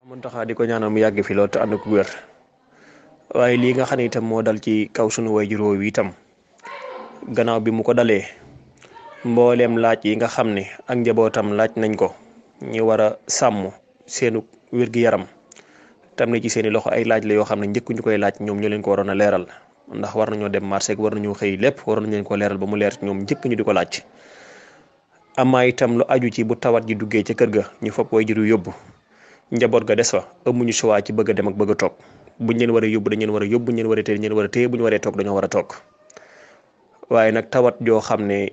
Muntaxa di ko ñaanal mu yàgg fi lool te ànd ak wér waaye lii nga xam ne itam moo dal ci kaw sunu waajur wi itam gannaaw bi mu ko dalee mbooleem laaj yi nga xam ne ak njabootam laaj nañ ko ñi war a sàmm seenu wér-gi-yaram tam ne ci seeni loxo ay laaj la yoo xam ne njëkk ñu koy laaj ñoom ñoo leen ko waroon a leeral ndax war nañoo dem marché war nañoo xëy lépp waroon nañ leen ko leeral ba mu leer ñoom njëkk ñu di ko laaj amaa itam lu aju ci bu tawat ji duggee ca kër ga ñu fopp waajur yu yóbbu njaboot ga des fa amuñu choix ci bëgg a dem ak bëgg a toog buñ leen war a yóbbu dañ leen war a yóbbu buñ leen war a téye dañ leen war a téye bu ñu waree toog dañoo war a toog waaye nag tawat joo xam ne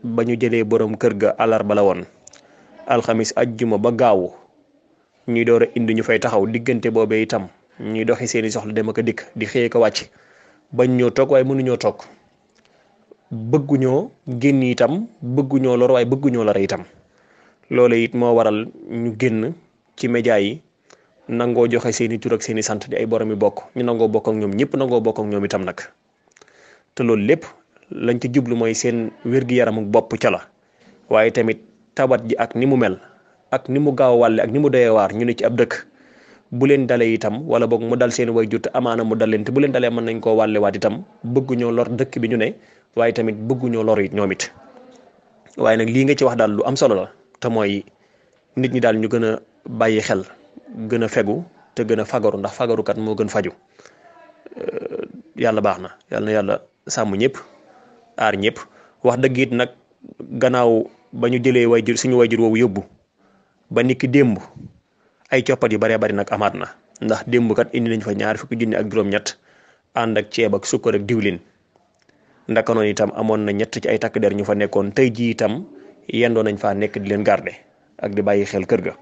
ba ñu jëlee borom kër ga àllarba la woon alxamis ajjuma ba gaawu ñuy door a indi ñu fay taxaw diggante boobee itam ñuy doxi seeni soxla dem ak a dikk di xëyee ko wàcc bañ ñoo toog waaye mënuñoo toog bëgguñoo génn itam bëgguñoo lor waaye bëgguñoo lor itam loolu it moo waral ñu génn ci média yi nangoo joxe seeni tur ak seeni sant di ay borom yi bokk ñu nangoo bokk ak ñoom ñëpp nangoo bokk ak ñoom itam nag te loolu lépp lañ ci jublu mooy seen wér-gi-yaramu bopp ca la waaye tamit tawat ji ak ni mu mel ak ni mu gaaw a wàlle ak ni mu doyee waar ñu ne ci ab dëkk bu leen dalee itam wala boog mu dal seen waajur te amaana mu dal leen te bu leen dalee mën nañ koo wàllewaat itam bëgguñoo lor dëkk bi ñu ne waaye tamit bëgguñoo lor it ñoom it waaye nag lii nga ci wax daal lu am solo la te mooy nit ñi daal ñu gën a bàyyi xel gën a fegu te gën a fagaru ndax fagarukat moo gën faju yàlla baax na yàlla sàmm ñëpp aar ñëpp wax dëgg it nag gannaaw ba ñu jëlee suñu wayjur woowu yóbbu ba niki démb ay coppat yu baree bari nag amaat na ndax démb kat indi nañ fa 20 junni ak juróom-ñett ànd ak ceeb ak sukkar ak diwlin ndaka noonu itam amoon na ñett ci ay takk der ñu fa nekkoon tey jii itam yendoo nañ faa nekk di leen garder ak di bàyyi xel kër ga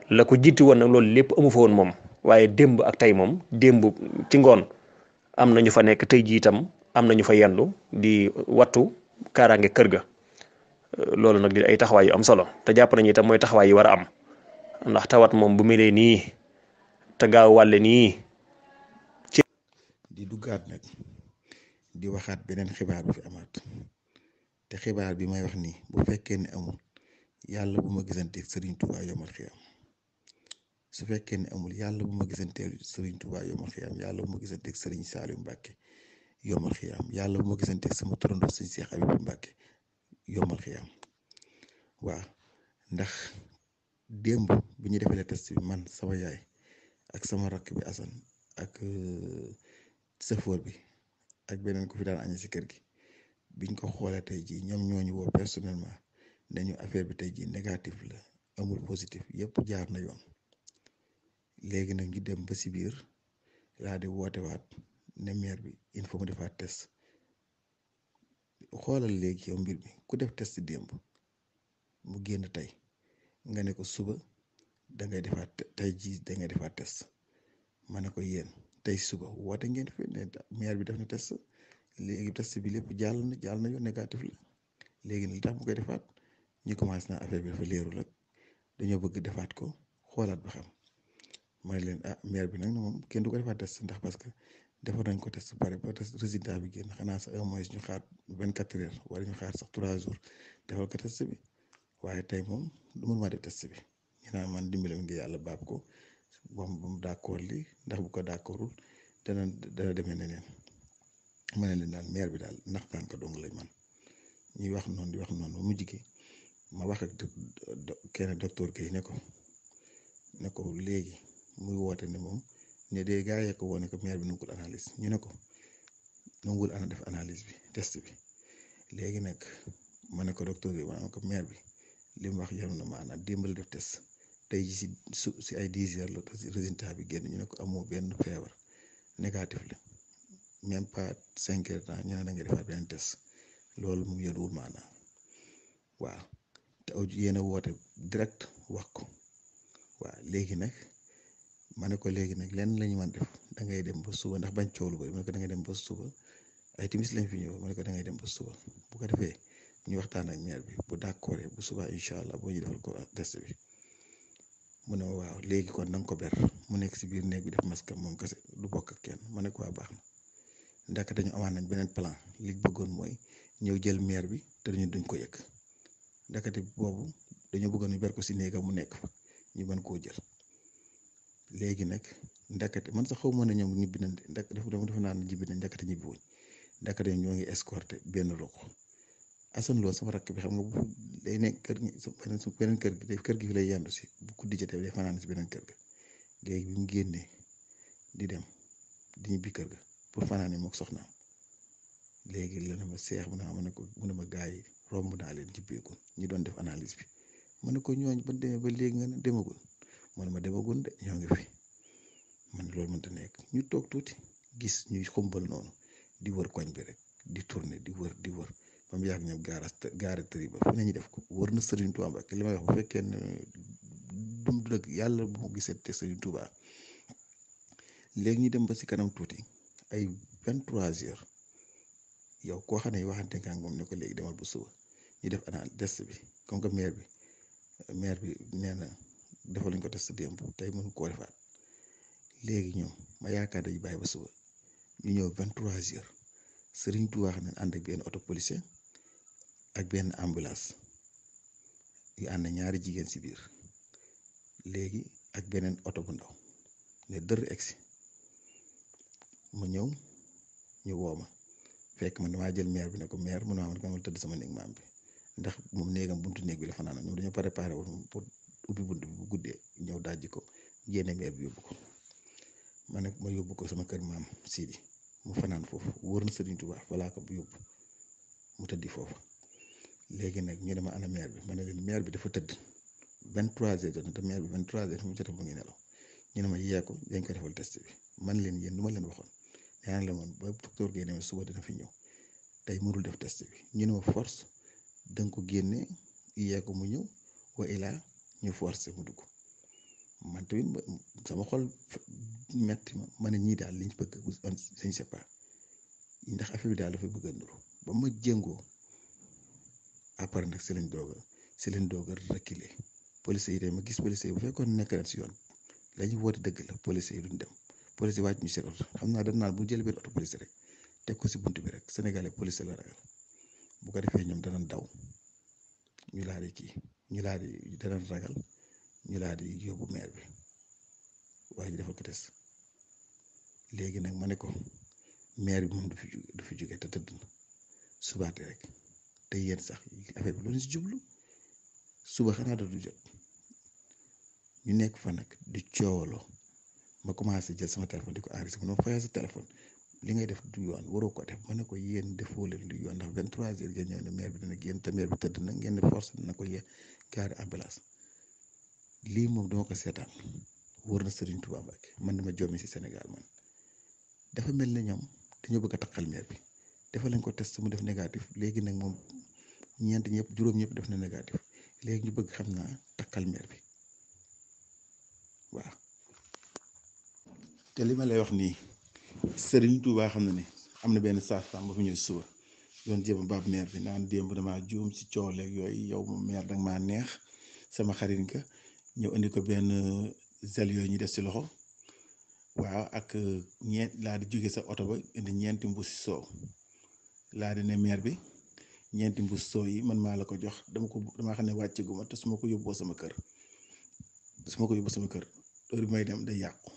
la ko jiitu woon nag loolu lépp amu fa woon moom waaye démb ak tey moom démb ci ngoon am na ñu fa nekk tey jii itam am na ñu fa yendu di wattu kaaraange kër ga loolu nag di ay taxawaay yu am solo te jàpp nañu itam mooy taxawaay yi war a am ndax tawat moom bu melee nii te gaaw wàlle nii. di duggaat nag di waxaat beneen xibaar bu fi amaat te xibaar bi may wax nii bu fekkee ne amul yàlla bu ma gisanteeg Serigne Touba yomal xiyam su fekkee ne amul yàlla bu ma gisanteeg Serigne Touba yomal xiyam yàlla bu ma gisanteeg Serigne Saliou Mbacke yomal xiyam yàlla bu ma gisanteeg sama turandoo Serigne Cheikh Abibou Mbacke yomal xiyam waaw ndax démb bi ñu defee test bi man sama yaay ak sama rakk bi Assane ak sëfoor bi ak beneen ku fi daan añi si kër gi biñ ko xoolee tey jii ñoom ñooñu woo personnellement dañu affaire bi tey jii négatif la amul positif yëpp jaar na yoon léegi nag ñu dem ba si biir laa di woote waat ne maire bi il faut mu defaat test xoolal léegi yow mbir mi ku def test démb mu génn tey nga ne ko suba da ngay defaat tey jii da ngay defaat test ma ne ko yéen tey suba woote ngeen fi ne maire bi def na test léegi test bi lépp jàll na yoon négatif la léegi li tax mu koy defaat ñu commencé naa affaire bi dafa leerul ak dañoo bëgg defaat ko xoolaat ba xam may leen maire bi nag moom kenn du ko defaat test ndax parce que defoon nañ ko test pare ba test résultat bi génn xanaa sax un mois ñu xaar 24 heures wala ñu xaar sax 3 jours defal ko test bi waaye tey moom du mën maa def test bi ñu naan man dimbale ngi yàlla baab ko ba mu d'accord li ndax bu ko d'accordul dana demee neneen ma ne leen daal maire bi daal naxtaan ko dong lañ man ñuy wax noonu di wax noonu ba mu jigee ma wax ak kenn docteur Guèye ne ko léegi muy woote ne moom ne de gaa yee ko woone ko maire bi nangul analyse ñu ne ko nangul ana def analyse bi test bi léegi nag ma ne ko docteur Guèye ma ne ko maire bi li mu wax yem na maanaam démbal def test tey ji si ay 10 heures la résultat bi génn ñu ne ko amoo benn feebar négatif la même pas 5 heures temps ñu ne da nga defaat benn test loolu mu yëruwul maanaam waaw te yéen a woote direct wax ko waaw léegi nag ma ne ko léegi nag lenn la ñu mën def da ngay dem ba suba ndax bañ coow lu bari ma ne ko da ngay dem ba suba ay timis lañ fi ñëw ma ne ko da ngay dem ba suba bu ko defee ñu waxtaan ak maire bi bu d'accord bu subaa incha allah boo ñu defal ko test bi mu ne ma waaw léegi kon na nga ko ber mu nekk si biir néeg bi def masque moom kese du bokk ak kenn ma ne ko waa baax na ndax dañu amaat nañ beneen plan li bëggoon mooy ñëw jël maire bi te duñ ko yëg ndakate boobu dañoo bëggoon ñu ber ko si néegam mu nekk fa ñu mën koo jël léegi nag ndakate man sax xaw ma ne ñoom ñibbi nañ ndak dafa naan ñibbi nañ ndakate ñibbi wuñ ndakate ñoo ngi escorté benn roko Assane Lo sama rakk bi xam nga bu day nekk kër gi su beneen kër gi kër gi fi lay yendu si bu guddi jotee day fanaan si beneen kër ga léegi bi mu génnee di dem di ñibbi kër ga pour fanaane mook soxnaam léegi la ne ma seex mu ne ma gaa yi romb naa leen jibbeekul ñi doon def analyse bi ma ne ko ñooñ ba demee ba léegi nga ne demagul man ma demagul de ñoo ngi fi man loolu mënta nekk ñu toog tuuti gis ñuy xumbal noonu di wër koñ bi rek di tourner di wër ba mu yàgg ñoom gaara tëri ba fu ne ñu def ko wër na Serigne Touba Mbacké li may wax bu fekkee ne dum du dëgg yàlla bu mu gisee te Serigne Touba léegi ñu dem ba si kanam tuuti ay 23h yow koo xam ne waxante nga moom ne ko léegi demal bu suba ñu def analyse test bi comme que maire bi nee na defaluñ ko test démb tey mënu koo defaat léegi ñoom ma yaakaar dañu bàyyi ba suba ñu ñëw 23h Serigne Touba xam ne ànd ak benn auto policier ak benn ambulance yu ànd ñaari jigéen si biir léegi ak beneen oto bu ndaw ne dër egsi mu ñëw ñu woo ma fekk man damaa jël maire bi ne ko maire mun naa man nga tëdd sama néeg maam bi ndax moom néegam buntu néeg bi la fanaan ñoom dañoo préparé woon pour ubbi bunt bi bu guddee ñëw dajji ko génne maire bi yóbbu ko ma ne ma yóbbu ko sama kër maam Sidi mu fanaan foofu wóor na Serigne Touba balaa ko bu yóbbu mu tëddi foofu léegi nag ñu ne ma ana maire bi ma ne leen maire bi dafa tëdd 23h jot na te maire bi 23h fu mu jotee mu ngi nelaw ñu ne ma yee ko dañ ko defal test bi man leen yéen lu ma leen waxoon yaa ngi la moon ba docteur Guèye ne suba dina fi ñëw tey mënul def test bi ñu ne ma force danga ko génne yee ko mu ñëw wa ilaa ñu forcé mu dugg man tamit sama xol metti ma ne ñii daal liñ bëgg on je ne sais pas ndax affaire bi daal dafay bëgg a nuru ba ma jéngoo après nag si leen doog a reculer police yi ma gis police yi bu fekkoon nekk leen si yoon la ñu woote dëgg la police yi duñ dem police yi wàcc ñu seen oto xam naa dañ naan bu jël benn oto police rek teg ko si bunt bi rek sénégalais police la ragal bu ko defee ñoom danañ daw ñu laa di danañ ragal ñu laa di yóbbu maire bi waaye ñu defal ko test léegi nag ma ne ko maire bi moom du fi jóge te tëdd na subaate rek te yéen sax affaire bi loolu si jublu suba xanaa du jot ñu nekk fa nag di coowaloo ma commencé jël sama téléphone di ko enregistré ma fayal sa téléphone li ngay def du yoon waroo ko def ma ne ko yéen defoo leen du yoon ndax 23h ngeen ñëw ne maire bi dina génn te maire bi tëdd na ngeen ne force na ko yee gaari ambulance lii moom dama ko seetaan wóor na Serigne Touba Mbacké man dama jommi si Sénégal man dafa mel ne ñoom dañoo bëgg a takkal maire bi defal lañ ko test mu def négatif léegi nag moom juróom ñëpp def na négatif léegi ñu bëgg xam naa takkal maire bi waaw te li ma lay wax nii Serigne Touba xam na ne am na benn saasam ba fi ñëw suba doon jéem a baab maire bi naan démb damaa juum si coow leeg yooyu yow moom maire danga maa neex sama xarit nga ñëw indi ko benn zel yooyu ñu def si loxo waaw ak laa di jóge sa oto ba indi ñeenti mbuusi soow laa di ne maire bi ñeenti mbuus soow yi man maa la ko jox dama xam ne wàcce gu ma te su ma ko yóbboo sama kër heure bi may dem day yàqu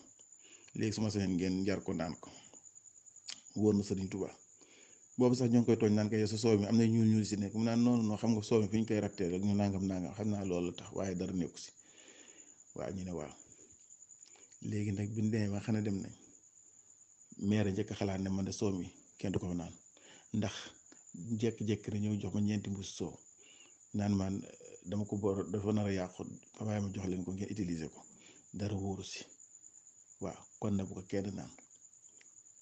léegi su ma sañoon ngeen njar ko naan ko wóor na Serigne Touba boobu sax ñoo ngi koy tooñ naan ko yow sa soow mi am na ñuul si nekk mu naan noonu xam nga soow mi fi ñu koy rattee rek ñu nangam xam naa loolu la tax waaye dara nekku si waaw ñu ne waaw léegi nag bi ñu demee ma xam ne dem nañ maire njëkk xalaat ne man de soow mi kenn du ko naan ndax jékki-jékki na ñëw jox ma ñeenti mbuus soow naan man dama ko boor dafa nar a yàqu waaye ma jox leen ko ngeen utiliser ko dara wóoru si waaw kon nag bu ko kenn naan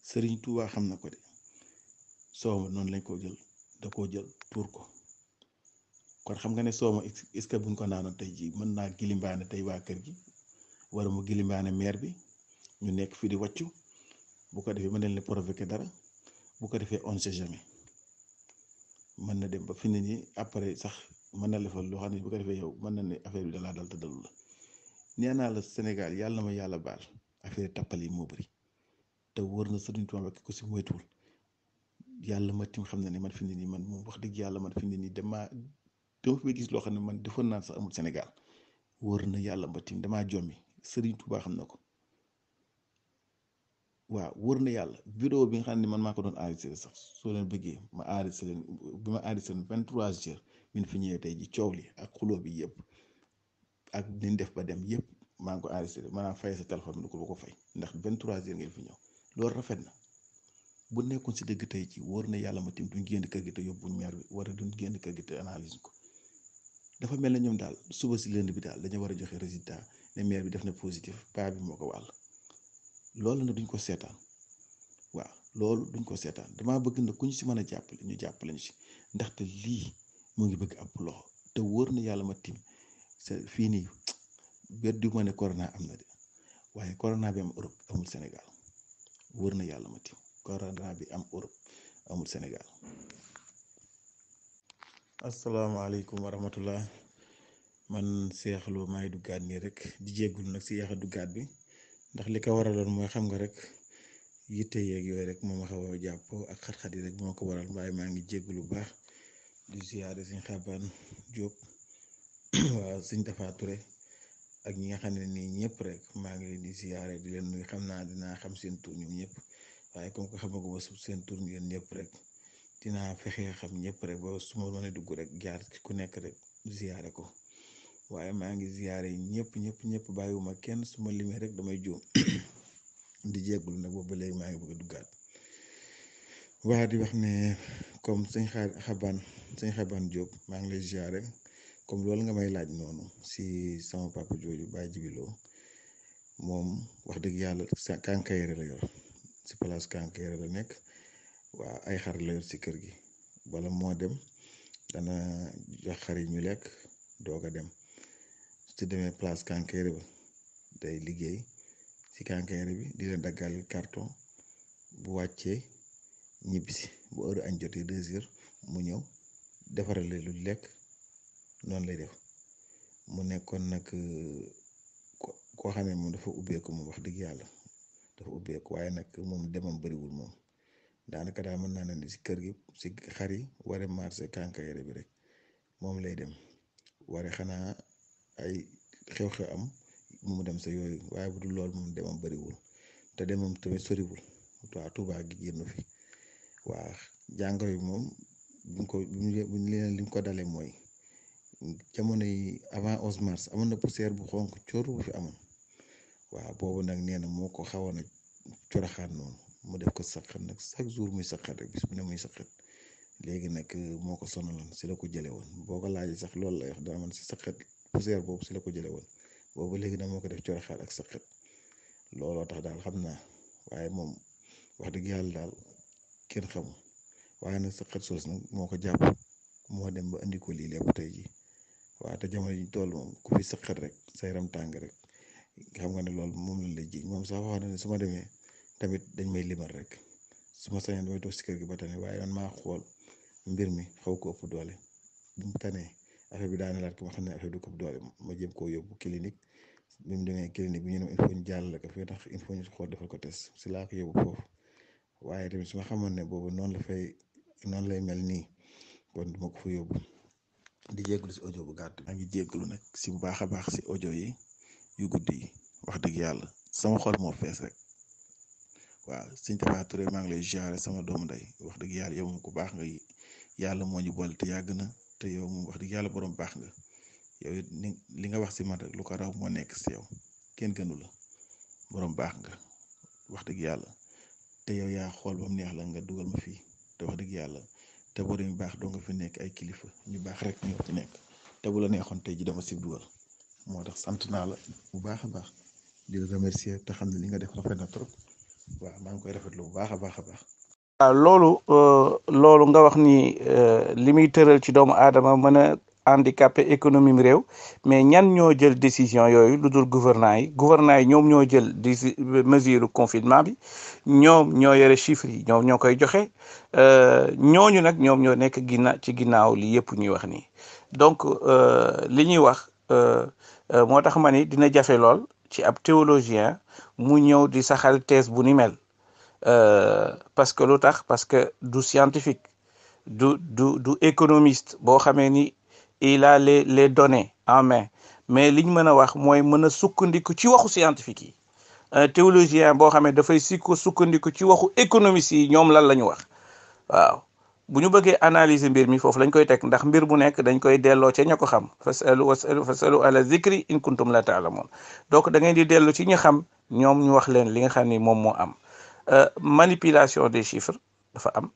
Serigne Touba xam na ko de soow ma noonu lañ ko jël da koo jël tuur ko kon xam nga ne soow ma est-ce que buñ ko naanoon tey jii mën naa gilimbaane tey waa kër gi wala mu gilimbaane maire bi ñu nekk fii di wàccu bu ko defee mën nañ leen provoquer dara bu ko defee on sait jamais mën na dem ba fi ne nii après sax mën na la fa loo xam ne bu ko defee yow mën na ne affaire bi dalaa dal te dalul la nee naa la Sénégal yàlla na ma yàlla baal affaire tappal yi moo bëri te wóor na Sëriñ Tuubaa ko si moytuwul yàlla ma tim xam na ne man fi mu ne nii man moom wax dëgg yàlla man fi mu ne nii dama fi gis loo xam ne man defoon naan sax amul Sénégal wóor na yàlla ma tim damaa jommi Sëriñ Tuubaa xam na ko waaw wóor na yàlla vidéo bi nga xam ne man maa ko doon enregistré sax soo leen bëggee ma enregistré leen bi ma enregistré 23h min fi ñëwee tey ji coow li ak xuloo bi yëpp ak niñ def ba dem yëpp maa ngi ko enregistré maanaam fay sa téléphone du ko fay ndax 23h ngeen fi ñëw loolu rafet na bu nekkoon si dëgg tey ci wóor na yàlla ma tim duñ génn kër gi te yóbbuñ meer bi wala duñ génn kër gi te analyse ko dafa mel na ñoom daal suba si lënd bi daal dañu war a joxe résultat ne meer bi def na positif paa bi moo ko wàll loolu nag duñ ko seetaan waaw loolu duñ ko seetaan damaa bëgg na ku ñu si mën a jàppale ñu jàppale ñu si ndaxte lii mu ngi bëgg ab loxo te wóor na yàlla ma tim fii nii bet du ma ne corona am na de waaye corona bi am Europe amul Sénégal wóor na yàlla ma tim corona bi am Europe amul Sénégal. asalaamaaleykum wa rahmatullah man Cheikh Lo maay duggaat nii rek di jéggul nag si yéex a duggaat bi ndax li ko waraloon mooy xam nga rek yitte yeeg yooyu rek moo ma xaw a jàpp ak xat-xat yi rek moo ko waral waaye maa ngi jéggul bu baax di ziyaare Sëñ Xaban Jóob waaw Sëñ Tafa Ture ak ñi nga xam ne nii ñëpp rek maa ngi leen di ziyaare di leen nuyu xam naa dinaa xam seen tur ñoom ñëpp waaye comme que xamaguma seen tur yéen ñëpp rek dinaa fexe xam ñëpp rek ba su ma mënee dugg rek jaar ci ku nekk rek ziyaare ko waaye maa ngi ziyaare ñëpp bàyyiwuma kenn su ma limee rek damay juum di jéggul nag boobu ba léegi maa ngi bëgg a duggaat waa di wax ne comme sëñ Xaban Jóob maa ngi lay ziyaare comme loolu nga may laaj noonu si sama papa jooju Baye Jibiloo moom wax dëgg yàlla Kankayre la yor si place Kankayre la nekk waaw ay xar la yor si kër gi wala moo dem dana jox xar yi ñu lekk doog a dem su demee place Kankayre ba day liggéey si Kankayre bi di leen daggal carton bu wàccee ñibbisi bu heure añ jotee 2h mu ñëw defaral leen lu lekk noonu lay def mu nekkoon nag koo xam ne moom dafa ubbeeku moom wax dëgg yàlla dafa ubbeeku waaye nag moom demam bëriwul moom daanaka daal mën naa ne si kër gi si xar yi ware marché Kankayre bi rek moom lay dem ware xanaa ay xew-xew am mu dem sa yooyu waaye bu dul loolu moom demam bëriwul te demam tamit soriwul waa Tuubaa gi génn fi waa jàngoro yi moom buñ leen lim ko dalee mooy jamono yi avant 11 mars amoon na poussière bu xonk cóoru bu fi amoon waaw boobu nag nee na moo ko xawoon a coraxaan noonu mu def ko saqat nag chaque jour muy saqat rek bis bu ne muy saqat léegi nag moo ko sonaloon si la ko jële woon boo ko laajee sax loolu lay wax daa man si saqat poussière boobu si la ko jële woon boobu léegi nag moo ko def coraxaan ak saqat looloo tax daal xam naa waaye moom wax dëgg yàlla daal kenn xamu waaye nag saqat soos nag moo ko jàpp moo dem ba andi ko lii lépp tey ji waaw te jamono yi toll moom ku fi saqat rek sa yaram tàng rek xam nga ne loolu moom lañ lay ji moom sax wax na ne su ma demee tamit dañ may limal rek su ma sañoon damay toog si kër gi ba tane waaye man maa xool mbir mi xaw ko ëpp doole bu mu tanee affaire bi daane laat ko ma xam ne affaire du ko ëpp doole ma jëm koo yóbbu clinique bi mu demee clinique bi ñu ne il faut ñu jàllale ko fii ndax il faut ñu xool defal ko test si laa ko yóbbu foofu waaye tamit su ma xamoon ne boobu noonu lay mel nii kon duma ko fa yóbbu di jégalu si audio bu gàtt maa ngi jégalu nag si bu baax a baax si audio yi yu guddi yi wax dëgg yàlla sama xol moo fees rek waaw Sëñ Tafa Touré maa ngi lay ziare sama doomu ndey wax dëgg yàlla yow moom ku baax nga yàlla moo ñu boole te yàgg na te yow moom wax dëgg yàlla borom baax nga yow it li nga wax si man rek lu ko raw moo nekk si yow kenn gënu la borom baax nga wax dëgg yàlla te yow yaa xool ba mu neex la nga dugal ma fii te wax dëgg yàlla te boo demee baax doo nga fi nekk ay kilifa ñu baax rek ñoo ci nekk te bu la neexoon tey ji dama si dugal moo tax sant naa la bu baax a baax di la remercier te xam ne li nga def rafet na trop waaw maa ngi koy rafetlu bu baax a baax a baax. waaw loolu nga wax ni li muy tëral ci doomu aadama mën a handicapé économie mi réew mais ñan ñoo jël décision yooyu lu dul gouvernants yi ñoom ñoo jël mesure confinement bi ñoom ñoo yore chiffres yi ñoom ñoo koy joxe ñooñu nag ñoom ñoo nekk ci ginnaaw li yëpp ñuy wax nii donc li ñuy wax moo tax ma ni dina jafe lool ci ab théologien mu ñëw di saxal thèse bu ni mel parce que lu tax parce que du scientifique du économiste boo xamee ni il a les données en main mais liñ mën a wax mooy mën a sukkandiku ci waxu scientifique yi un théologien boo xamee dafay sukkandiku ci waxu économiste yi ñoom lan la ñu wax waaw bu ñu bëggee analyser mbir mi foofu lañ koy teg ndax mbir bu nekk dañ koy delloo ca ña ko xam fasalu ala zikri in kuntum la taalamoon donc da ngay di dellu ci ñi xam ñoom ñu wax leen li nga xam ni moom moo am manipulation des chiffres dafa am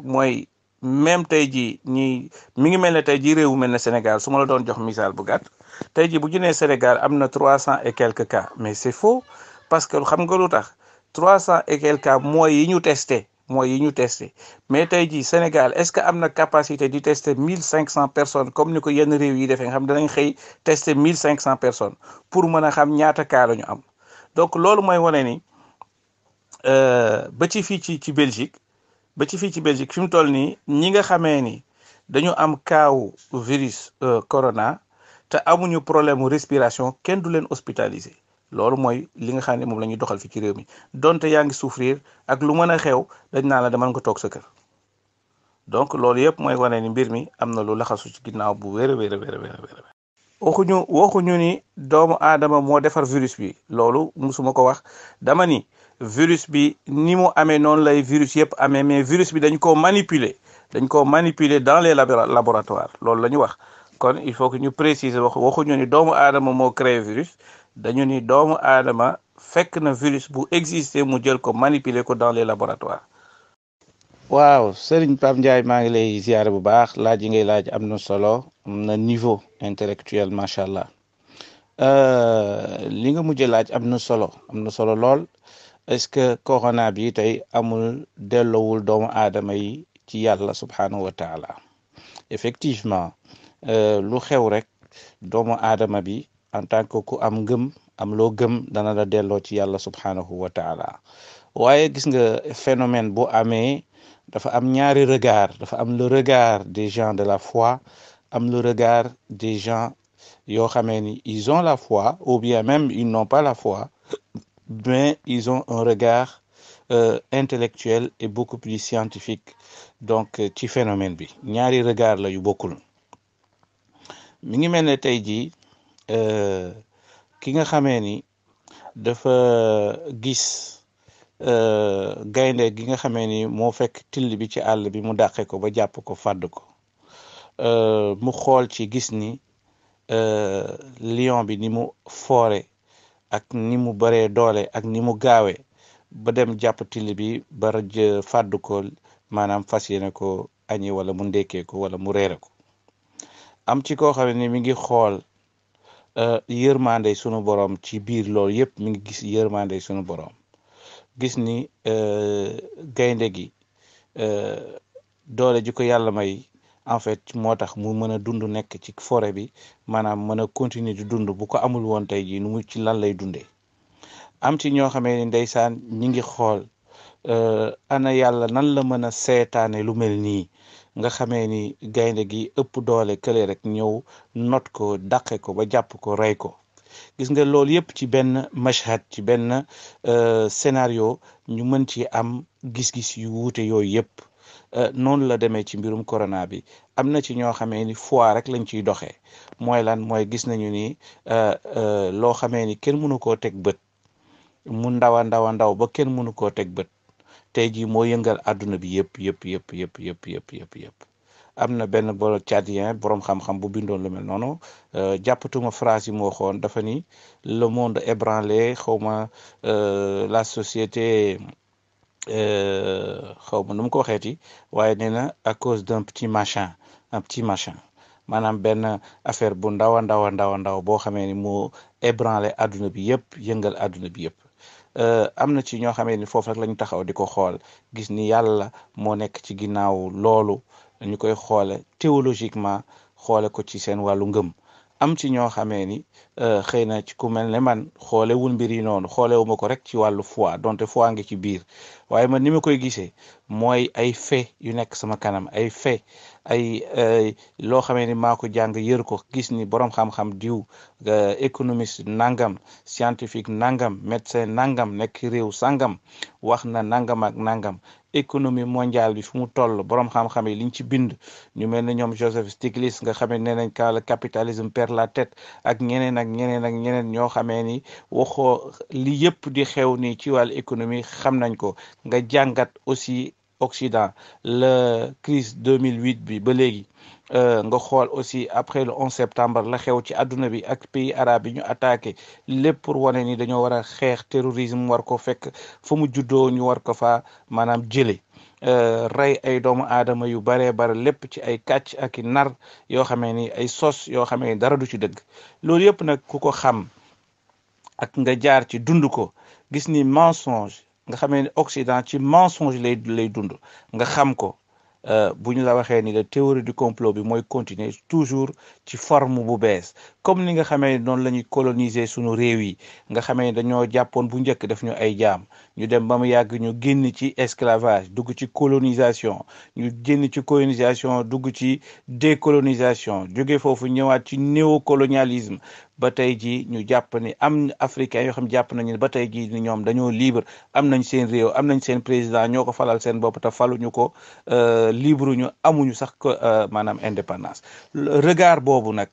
mooy même tey jii mi ngi mel ne tey jii réew mel ne Sénégal su ma la doon jox misaal bu gàtt tey jii bu ñu nee Sénégal am na 300 et quelques cas mais c'est faux parce que xam nga lu tax 300 et quelques cas mooy yi ñu testé mais tey jii Sénégal est-ce que am na capacité di tester 1500 personnes comme ni ko yenn réew yi defee nga xam danañ xëy tester 1500 personnes pour mën a xam ñaata cas la ñu am donc loolu mooy wane ni ba ci fii ci Belgique. fi mu toll nii ñi nga xamee ni dañu am kaawu virus corona te amuñu problème mu respiration kenn du leen hospitalisé loolu mooy li nga xam ne moom la ñuy doxal fi ci réew mi donte yaa ngi souffrir ak lu mën a xew dañ naan la demal nga toog sa kër donc loolu yëpp mooy wane ni mbir mi am na lu laxasu ci ginnaaw bu wér a wér waxuñu ni doomu aadama moo defar virus bi loolu musuma ko wax dama ni virus bi ni mu amee noonu lay virus yëpp amee mais virus bi dañ koo manipuler dans les laboratoires loolu la ñu wax kon il faut que ñu préciser waxuñu ni doomu aadama moo créé virus dañu ni doomu aadama fekk na virus bu exister mu jël ko manipuler ko dans les laboratoires. waaw Serigne Pape Ndiaye maa ngi lay ziare bu baax laaj yi ngay laaj am na solo am na niveau intellectuel macha allah li nga mujj laaj am na solo lool. est-ce que corona bi tey amul delloowul doomu aadama yi ci yàlla subhanahu wa taala effectivement lu xew rek doomu aadama bi en tant que ku am ngëm am loo gëm dana la delloo ci yàlla subhanahu wa taala waaye gis nga phénomène bu amee dafa am ñaari regard dafa am le regard des gens de la foi am le regard des gens yoo xamee ni ils ont la foi ou bien même ils n'ont pas la foi mais ils ont un regard intellectuel et beaucoup plus scientifique donc ci phénomène bi ñaari regard la yu bokkul mi ngi mel ne tey jii ki nga xamee ni dafa gis gaynde gi nga xamee ni moo fekk till bi ci àll bi mu dàqe ko ba jàpp ko fàdd ko mu xool ci gis ni lion bi ni mu foore ak ni mu baree doole ak ni mu gaawee ba dem jàpp till bi ba fàdd ko maanaam fas yéene ko añi wala mu ndekkee ko wala mu reere ko am ci koo xam ne mi ngi xool yërmande sunu borom ci biir loolu yëpp mi ngi gis yërmande sunu borom gis ni gaynde gi doole ji ko yàlla may en fait moo tax mu mën a dund nekk ci forêt bi maanaam mën a continuer di dund bu ko amul woon tey jii nu mu ci lan lay dundee am ci ñoo xamee ni ndeysaan ñi ngi xool ana yàlla nan la mën a seetaane lu mel nii nga xamee ni gaynde gi ëpp doole kële rek ñëw not ko dàqe ko ba jàpp ko rey ko gis nga loolu yëpp ci benn mashhad ci benn scénario ñu mën ci am gis-gis yu wuute yooyu yëpp noonu la demee ci mbirum corona bi am na ci ñoo xamee ni foi rek lañ ciy doxee mooy lan mooy gis nañu ni loo xamee ni kenn mënu koo teg bët mu ndaw ba kenn mënu koo teg bët tey jii moo yëngal àdduna bi yëpp am na benn borom tchadien borom xam-xam bu bindoon lu mel noonu jàppatuma phrase yi mu waxoon dafa ni le monde ébranlé xawma la société xawma nu mu ko waxeeti waaye nee na à cause d'un petit machin maanaam benn affaire bu ndaw boo xamee ni moo ébranlé àdduna bi yëpp yëngal àdduna bi yëpp am na ci ñoo xamee ni foofu rek lañu taxaw di ko xool gis ni yàlla moo nekk ci ginnaaw loolu ñu koy xoole théologiquement xoole ko ci seen wàllu ngëm am ci ñoo xamee ni xëy na ci ku mel ne man xoolewul mbir yi noonu xoolewuma ko rek ci wàllu foi donte foi ngi ci biir waaye man ni ma koy gisee mooy ay fait yu nekk sama kanam ay fait ay loo xamee ni maa ko jàng yër ko gis ni borom xam-xam diw économiste nangam scientifique nangam médecin nangam nekk réew sangam wax na nangam ak nangam économie mondiale bi fu mu toll borom xam-xam yi liñ ci bind ñu mel ne ñoom Joseph Stiglitz nga xamee nee nañ quand le capitalisme perd la tête ak ñeneen ak ñeneen ak ñeneen ñoo xamee ni waxoo li yëpp di xew ni ci wàllu économie xam nañ ko nga jàngat aussi Occident la crise 2008 bi ba léegi nga xool aussi après le 11 septembre la xew ci àdduna bi ak pays arabe yi ñu attaqué lépp pour wane ni dañoo war a xeex terrorisme war ko fekk fa mu juddoo ñu war ko fa maanaam jële rey ay doomu aadama yu baree bare lépp ci ay kàcc ak i nar yoo xamee ni ay sos yoo xamee ni dara du ci dëgg loolu yëpp nag ku ko xam ak nga jaar ci dund ko gis ni mensonge nga xamee ni Occident ci mensonge lay dund nga xam ko bu ñu la waxee ni la théorie du complot bi mooy continuer toujours ci forme bu bees comme ni nga xamee noonu la ñuy coloniser sunu réew yi nga xamee dañoo jàppoon bu njëkk def ñu ay jaam ñu dem ba mu yàgg ñu génn ci esclavage dugg ci colonisation ñu génn ci colonisation dugg ci décolonisation jóge foofu ñëwaat ci néocolonialisme ba tey ji ñu jàpp ni am africain yoo xam jàpp nañu ba tey ji ni ñoom dañoo libre am nañ seen réew am nañ seen président ñoo ko falal seen bopp te faluñu ko libre ñu amuñu sax ko maanaam indépendance regard boobu nag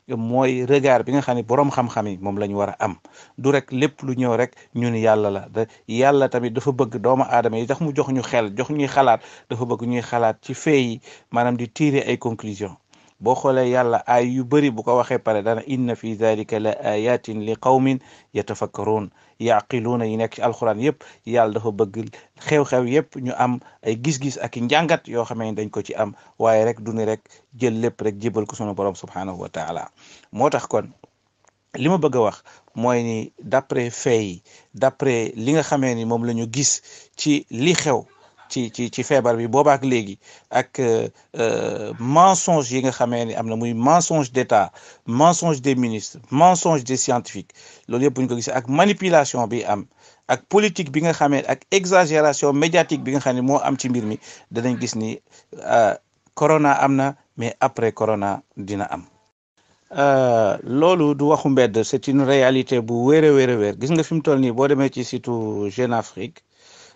mooy regard bi nga xam ne boroom xam-xam yi moom la ñu war a am du rek lépp lu ñëw rek ñu ni yàlla la yàlla tamit dafa bëgg doomu aadama yi tax mu jox ñu xel jox ñuy xalaat dafa bëgg ñuy xalaat ci fee yi maanaam di tirer ay conclusion boo xoolee yàlla ay yu bëri bu ko waxee pare dana inna fi dhalika la ayatin li qawmin yatafakkaruun yaqiluuna yi nekk ci alxuraan yëpp yàlla dafa bëgg xew-xew yëpp ñu am ay gis-gis ak i njàngat yoo xamee ne dañ ko ci am waaye rek du ni rek jël lépp rek jébal ko sunu borom subhanahu wa taala moo tax kon li ma bëgg a wax mooy ni d'après fait yi d'après li nga xamee ni moom la ñu gis ci li xew ci feebar bi boobaak léegi ak mensonge yi nga xamee ni am na muy mensonge d'État mensonge des ministres mensonge des scientifiques loolu yëpp bu ñu ko gisee ak manipulation bi am ak politique bi nga xamee ak exagération médiatique bi nga xam ne moo am ci mbir mi danañ gis ni corona am na mais après corona dina am loolu du waxu mbedd c'est une réalité bu wéer a wéer gis nga fi mu toll nii boo demee ci surtout Jeune Afrique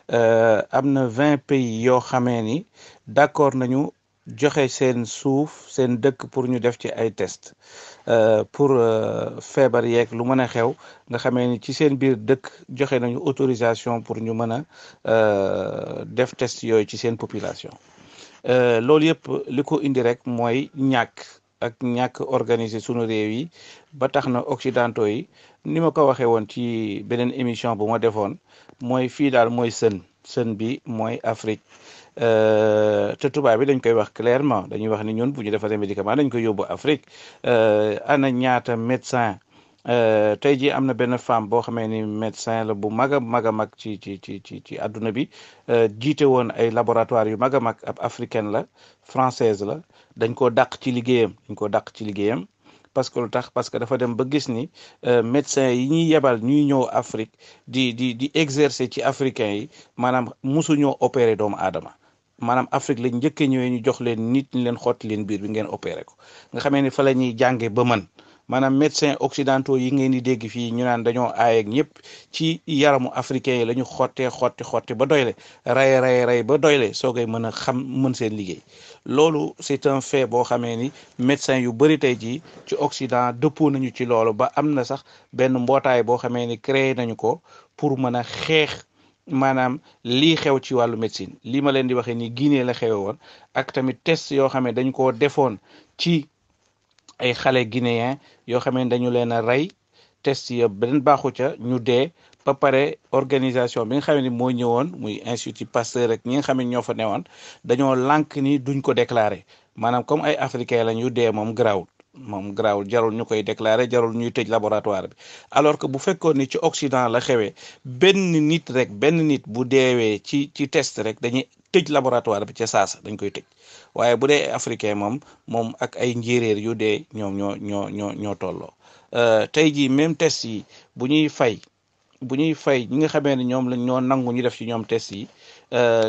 am na 20 pays yoo xamee ni d'accord nañu joxe seen suuf seen dëkk pour ñu def ci ay test pour feebar yeeg lu mën a xew nga xamee ni ci seen biir dëkk joxe nañu autorisation pour ñu mën a def test yooyu ci seen population loolu yëpp li ko indi rek mooy ñàkk organiser sunu réew yi ba tax na occidentaux yi ni ma ko waxee woon ci beneen émission bu ma defoon mooy fii daal mooy sën bi mooy Afrique te tubaab bi dañ koy wax clairement dañuy wax ni ñun bu ñu defaree médicament dañ koy yóbbu Afrique ana ñaata médecin tey jii am na benn femme boo xamee ni médecin la bu mag a mag ci àdduna bi jiite woon ay laboratoire yu mag a mag ab africaine la française la dañ koo dàq ci liggéeyam parce que lu tax parce que dafa dem ba gis ni médecin yi ñuy yebal ñuy ñëw Afrique di exercer ci africain yi maanaam musuñoo opérer doomu aadama maanaam Afrique lañ njëkkee ñëwee ñu jox leen nit ñi leen xotti leen biir bi ngeen opérer ko nga xamee ni fa la ñuy jànge ba mën maanaam médecins occidentaux yi ngeen di dégg fii ñu naan dañoo aay ak ñëpp ci yaramu africain yi la ñu xotti ba doyle rey ba doyle soogay mën a mën seen liggéey loolu c'est un fait boo xamee ni médecins yu bëri tey jii ci Occident dëppoo nañu ci loolu ba am na sax benn mbootaay boo xamee ni créé nañu ko pour mën a xeex maanaam lii xew ci wàllu médecine lii ma leen di waxee ni Guinée la xewe woon ak tamit test yoo xam ne dañ koo defoon ci ay xale guinéen yoo xam ne dañu leen a rey test ya beneen baaxu ca ñu dee ba pare organisation bi nga xam ne moo ñëwoon muy Institut Pasteur rek ñi nga xam ne ñoo fa newoon dañoo lànk ni duñ ko déclarer maanaam comme ay africain la ñu dee moom garaawul jarul ñu koy déclarer jarul ñuy tëj laboratoire bi alors que bu fekkoon ni ci Occident la xewee benn nit bu deewee ci test rek dañuy tëj laboratoire bi ca saasa dañ koy tëj waaye bu dee africain moom ak ay njéeréer yu dee ñoom ñoo tolloo tey jii même test yi bu ñuy fay ñi nga xamee ne ñoom lañ ñoo nangu ñu def ci ñoom test yi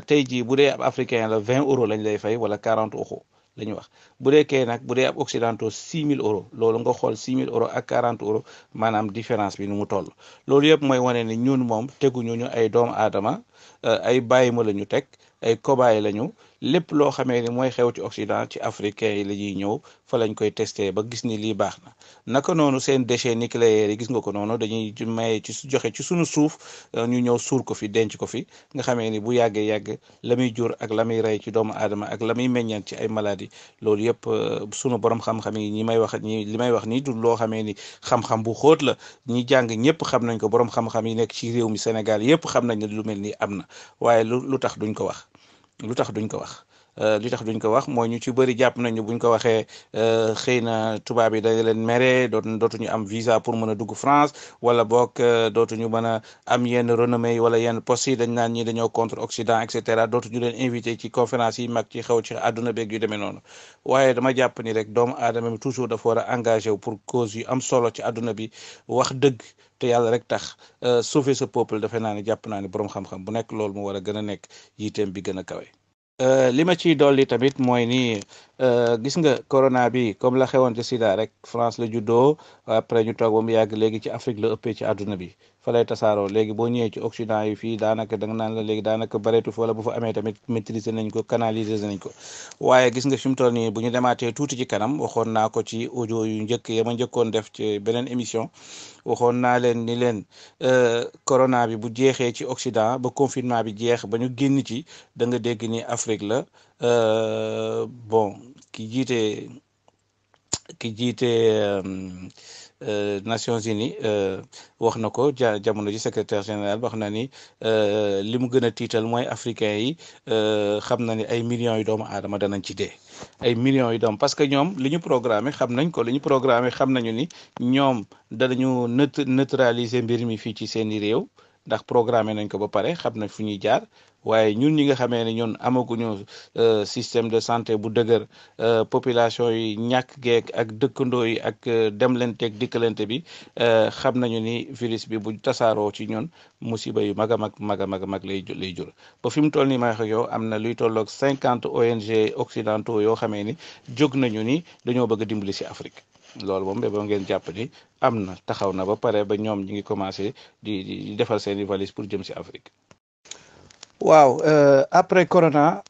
tey jii bu dee ab africain la 20 € lañ lay fay wala 40 € la ñu wax bu dee kee nag bu dee ab occidentaux 6 000 € loolu nga xool 6 000 € ak 40 € maanaam différence bi nu mu toll loolu yëpp mooy wane ne ñun moom teguñu ñu ay doomu aadama ay bàyyi ma la ñu teg ay cobaye lañu lépp loo xamee ni mooy xew ci Occident ci africain yi la ñuy ñëw fa lañ koy testé ba gis ni lii baax na naka noonu seen déchets nucléaires yi gis nga ko noonu dañuy maye ci joxe ci suñu suuf ñu ñëw suur ko fi denc ko fi nga xamee ni bu yàggee yàgg la muy jur ak la muy rey ci doomu aadama ak la muy meññan ci ay maladie loolu yëpp sunu borom xam-xam yi li may wax nii du loo xamee ni xam-xam bu xóot la ñi jàng ñëpp xam nañ ko borom xam-xam yi nekk ci réew mi Sénégal yëpp xam nañ ne lu mel ni am na waaye lu tax duñ ko wax lu tax duñ ko wax li tax duñ ko wax mooy ñu ci bëri jàpp nañu buñ ko waxee xëy na tubaab yi dañ leen mere dootuñu am visa pour mën a dugg France wala boog dootuñu mën a am yenn renommée yi wala yenn poste yi dañ naan ñi dañoo contre Occident et cetera dootuñu leen invité ci conférence yi mag ci xew ci àdduna beeg yu demee noonu waaye dama jàpp ni rek doomu aadama mi toujours dafa war a engagé wu pour cause yu am solo ci àdduna bi wax dëgg te yàlla rek tax sauver ce peuple dafay naa ne jàpp naa ne borom xam-xam bu nekk loolu mu war a gën a nekk yiteem bi gën a kawe. li ma ciy dolli tamit mooy ni gis nga corona bi comme la xewoon ci sida rek France la juddoo après ñu toog ba mu yàgg léegi ci Afrique la ëppee ci àdduna bi fa lay tasaaroo léegi boo ñëwee ci Occident yi fii daanaka da nga naan la léegi daanaka bareetu fa wala bu fa amee tamit maîtriser nañ ko canaliser nañ ko waaye gis nga fi mu toll nii bu ñu demaatee tuuti ci kanam waxoon naa ko ci audio yu njëkk ya ma njëkkoon def ci beneen émission waxoon naa leen ni leen corona bi bu jeexee ci Occident ba confinement bi jeex ba ñu génn ci da nga dégg ni Afrique la bon ki jiite Nations Unies wax na ko jamono ji secrétaire général wax na ni li mu gën a tiital mooy africain yi xam na ni ay millions yu doomu aadama danañ ci dee ay millions yu doom parce que ñoom li ñu programmé xam nañ ko li ñu programmé xam nañu ni ñoom danañu neutraliser mbir mi fii ci seeni réew ndax programmé nañ ko ba pare xam nañ fu ñuy jaar waaye ñun ñi nga xamee ne ñun amaguñu système de santé bu dëgër population yi ñàkk geek ak dëkkandoo yi ak demlanteeg dikkalante bi xam nañu ni virus bi bu tasaaroo ci ñun musiba yu mag a mag lay jur ba fi mu toll nii may wax ak yow am na luy tolloog 50 ONG occidentaux yoo xamee ni jóg nañu ni dañoo bëgg a dimbali si Afrique loolu moom ba ngeen jàpp ni am na taxaw na ba pare ba ñoom ñi ngi commencé di defal seeni valise pour jëm si Afrique. waaw après corona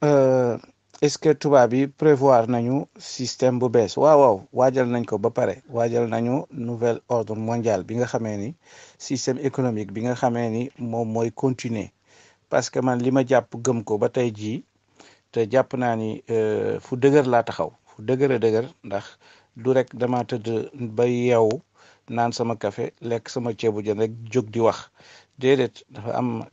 est-ce que tubaab yi prévoir nañu système bu bees waaw waajal nañ ko ba pare waajal nañu nouvel ordre mondial bi nga xamee ni système économique bi nga xamee ni moom mooy continuer parce que man li ma jàpp gëm ko ba tey jii te jàpp naa ni fu dëgër laa taxaw fu dëgër a dëgër ndax du rek dama tëdd ba yeewu naan sama café lekk sama ceebu jën rek jóg di wax déedéet dafa am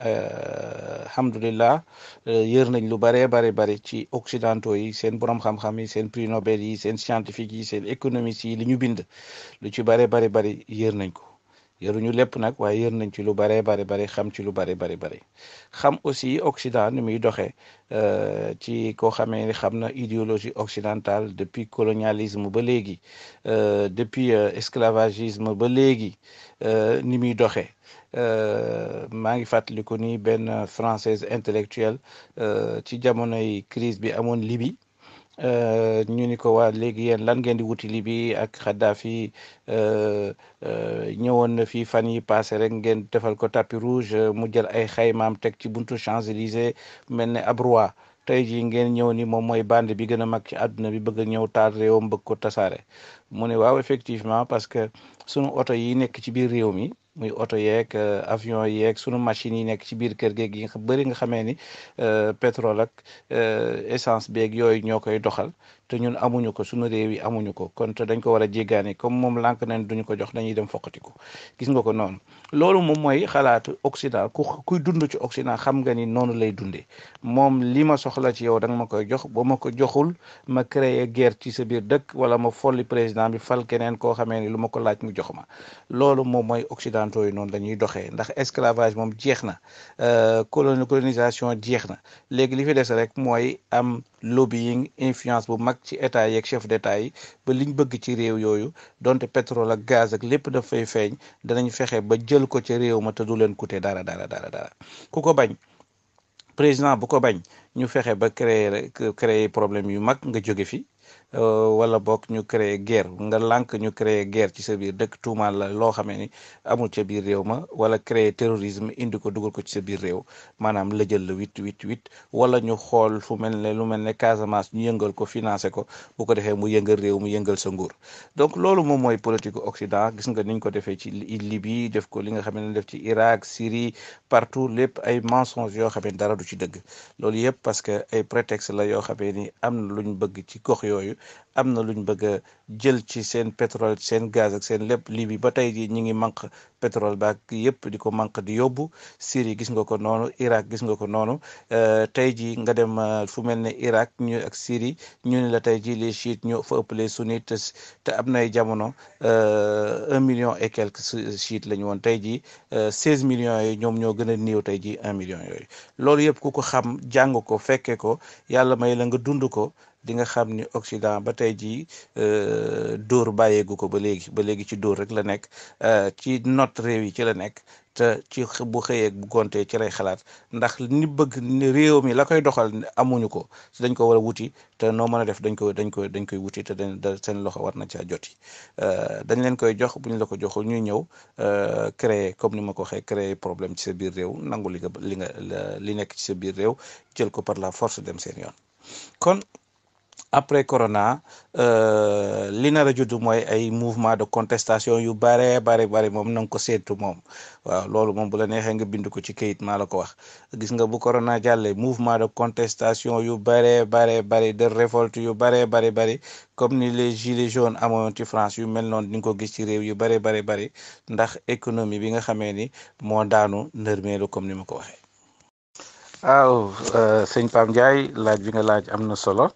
alhamdulillah yër nañ lu bari ci occidentaux yi seen borom xam-xam yi seen prix Nobel yi seen scientifique yi seen économistes yi li ñu bind lu ci bari yër nañ ko yëruñu lépp nag waaye yër nañ ci lu bari xam ci lu bari xam aussi Occident ni muy doxee ci koo xamee ni xam na idéologie occidentale depuis colonialisme ba léegi depuis esclavagisme ba léegi ni muy doxee maa ngi fàttaliku ni benn française intellectuelle ci jamonoy crise bi amoon Libye ñu ni ko waa léegi yéen lan ngeen di wuti Libye ak Kadhafi ñëwoon na fii fan yi passé rek ngeen defal ko tapis rouge mu jël ay xaymaam teg ci buntu Champs-Élysées mel ne ab roi tey jii ngeen ñëw ni moom mooy bande bi gën a mag ci àdduna bi bëgg a ñëw taal réewam bëgg ko tasaare mu ne waaw effectivement parce que sunu oto yi nekk ci biir réew mi muy oto yeeg avion yeeg sunu machines yi nekk ci biir kër geeg yi bëri nga xamee ni pétrole ak essence beeg yooyu ñoo koy doxal te ñun amuñu ko sunu réew yi amuñu ko kon te dañ ko war a jéggaani comme moom lànk nañ duñu ko jox dañuy dem foqati ko gis nga ko noonu loolu moom mooy xalaatu Occident kuy dund ci Occident xam nga ni noonu lay dundee moom li ma soxla ci yow da nga ma koy jox ba ma ko joxul ma créer guerre ci sa biir dëkk wala ma folli président bi fal keneen koo xamee ni lu ma ko laaj mu jox ma loolu moom mooy occidentaux yi noonu dañuy doxee ndax esclavage moom jeex na colonisation jeex na léegi li fi des rek mooy am lobbying influence bu mag ak ci état yeeg chef d'état yi ba liñ bëgg ci réew yooyu donte pétrole ak gaz ak lépp daf fay feeñ danañ fexe ba jël ko ci réew ma te du leen coûter dara ku ko bañ président bu ko bañ ñu fexe ba créer problème yu mag nga jóge fi wala boog ñu créer guerre nga lànk ñu créer guerre ci sa biir dëkk tuumaal la loo xamee ni amul ca biir réew ma wala créer terrorisme indi ko dugal ko ci sa biir réew maanaam la jël la 888 wala ñu xool fu mel ne lu mel ne Casamance ñu yëngal ko financé ko bu ko defee mu yëngal réew mu yëngal sa nguur donc loolu moom mooy politique Occident gis nga niñ ko defee ci Libye def ko li nga xam ne def ci Irak Syrie partout lépp ay mensonges yoo xam ne dara du ci dëgg loolu yëpp parce que ay prétexte la yoo xamee ni am na luñ bëgg ci gox yooyu am na luñ bëgg a jël ci seen pétrole seen gaz ak seen lépp Libye ba tey jii ñi ngi manque pétrole baak yëpp di ko manque di yóbbu Syrie gis nga ko noonu Irak gis nga ko noonu tey jii nga dem fu mel ne Irak ñu ak Syrie ñu ne la tey jii les chiites ñoo fa ëpp les sunnites te am nay jamono 1 million et quelques chiites la ñu woon tey jii 16 millions yi ñoom ñoo gën a néew tey jii 1 million yooyu loolu yëpp ku ko xam jàng ko fekke ko yàlla may la nga dund ko di nga xam ni Occident ba tey jii dóor bàyyeegu ko ba léegi ci dóor rek la nekk ci not réew yi ci la nekk te ci bu xëyee bu gontee ci lay xalaat ndax ni bëgg ni réew mi la koy doxal amuñu ko dañ ko war a wuti te noo mën a def dañ koy wuti te seen loxo war na caa joti dañ leen koy jox bu ñu la ko joxul ñuy ñëw créer comme ni ma ko waxee créer problème ci sa biir réew nangu li nekk ci sa biir réew jël ko par la force dem seen yoon kon après corona li nar a judd mooy ay mouvement de contestation yu bare moom na nga ko seetu moom waaw loolu moom bu la neexee nga bind ko ci kayit maa la ko wax gis nga bu corona jàllee mouvement de contestation yu bare de révolte yu bare comme ni les gilets jaunes amoon ci France yu mel noonu di nga ko gis ci réew yu bare ndax économie bi nga xamee ni moo daanu nërmeelu comme ni ma ko waxee. waaw sëñ Pam Ndiaye laaj bi nga laaj am na solo.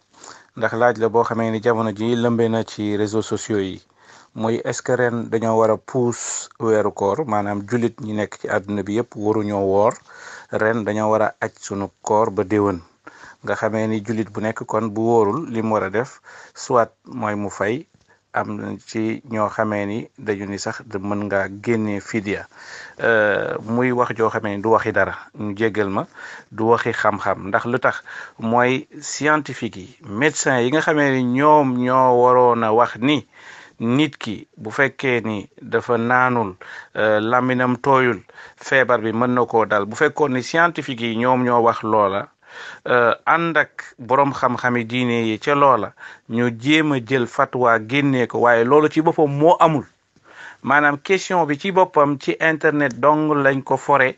ndax laaj la boo xamee ni jamono ji lëmbee na ci réseaux sociaux yi mooy est-ce que ren dañoo war a puus weeru koor maanaam jullit ñi nekk ci àdduna bi yëpp waruñoo woor ren dañoo war a aj sunu koor ba déwén nga xamee ni jullit bu nekk kon bu wóorul li mu war a def soit mooy mu fay am ci ñoo xamee ni dañu ni sax de mën ngaa génnee fidya muy wax joo xamee ni du waxi dara ñu jéggal ma du waxi xam-xam ndax lu tax mooy scientifique yi médecin yi nga xamee ni ñoom ñoo waroon a wax ni nit ki bu fekkee ni dafa naanul laminam tooyul feebar bi mën na koo dal bu fekkoon ni scientifique yi ñoom ñoo wax loola ànd ak boroom xam-xami diine yi ca loola ñu jéem a jël fatwa génnee ko waaye loolu ci boppam moo amul maanaam question bi ci boppam ci internet dong lañ ko fore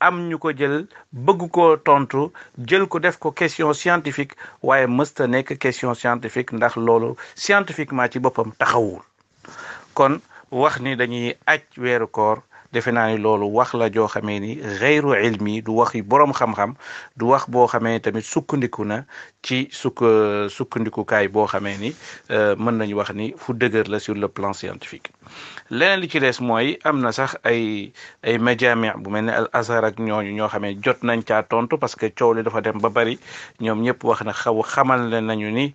am ñu ko jël bëgg ko tontu jël ko def ko question scientifique waaye mësta nekk question scientifique ndax loolu scientifiquement ci boppam taxawul kon wax ni dañuy aj weeru koor defe naa ni loolu wax la joo xamee ni xeyru ilmi du wax yi boroom xam-xam du wax boo xamee tamit sukkandiku na ci sukkandikukaay boo xamee ni mën nañu wax ni fu dëgër la sur le plan scientifique leneen li ci des mooy am na sax ay majami bu mel ne al azhar ak ñooñu ñoo xamee jot nañ caa tontu parce que coow li dafa dem ba bari ñoom ñëpp wax na xamal leen nañu ni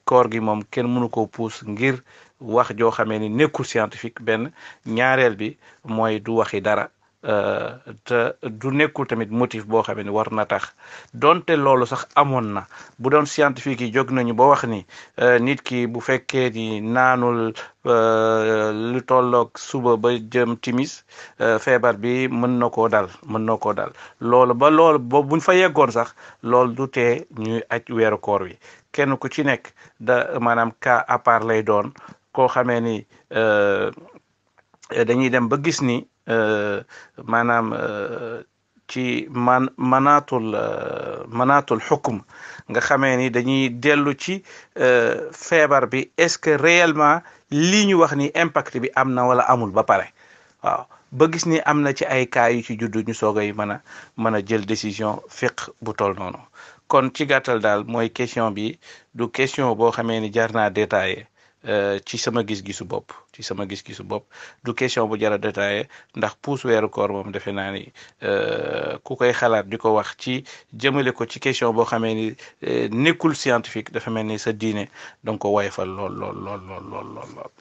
koor gi moom kenn mënu ko puus ngir wax joo xamee ni nekkul scientifique benn ñaareel bi mooy du waxi dara te du nekkul tamit motif boo xamee ni war na tax donte loolu sax amoon na bu doon scientifique yi jóg nañu ba wax ni nit ki bu fekkee ni naanul lu tolloog suba ba jëm timis feebar bi mën na koo dal loolu ba buñ fa yeggoon sax loolu du tee ñuy aj weeru koor wi kenn ku ci nekk maanaam cas à part lay doon koo xamee ni dañuy dem ba gis ni maanaam ci manaatul xukum nga xamee ni dañuy dellu ci feebar bi est-ce que réellement lii ñu wax ni impact bi am na wala amul ba pare waaw ba gis ni am na ci ay cas yu ci juddu ñu soogay mën a jël décision fiqh bu tol noonu kon ci gàttal daal mooy question bi du question boo xamee ni jar naa détaillé ci sama gis-gisu bopp du question bu jar a détaillé ndax puus weeru koor moom defe naa ni ku koy xalaat di ko wax ci jëmale ko ci question boo xamee ni nekkul scientifique dafa mel ni sa diine donc ko woyfal lool lool lool lool lool lool.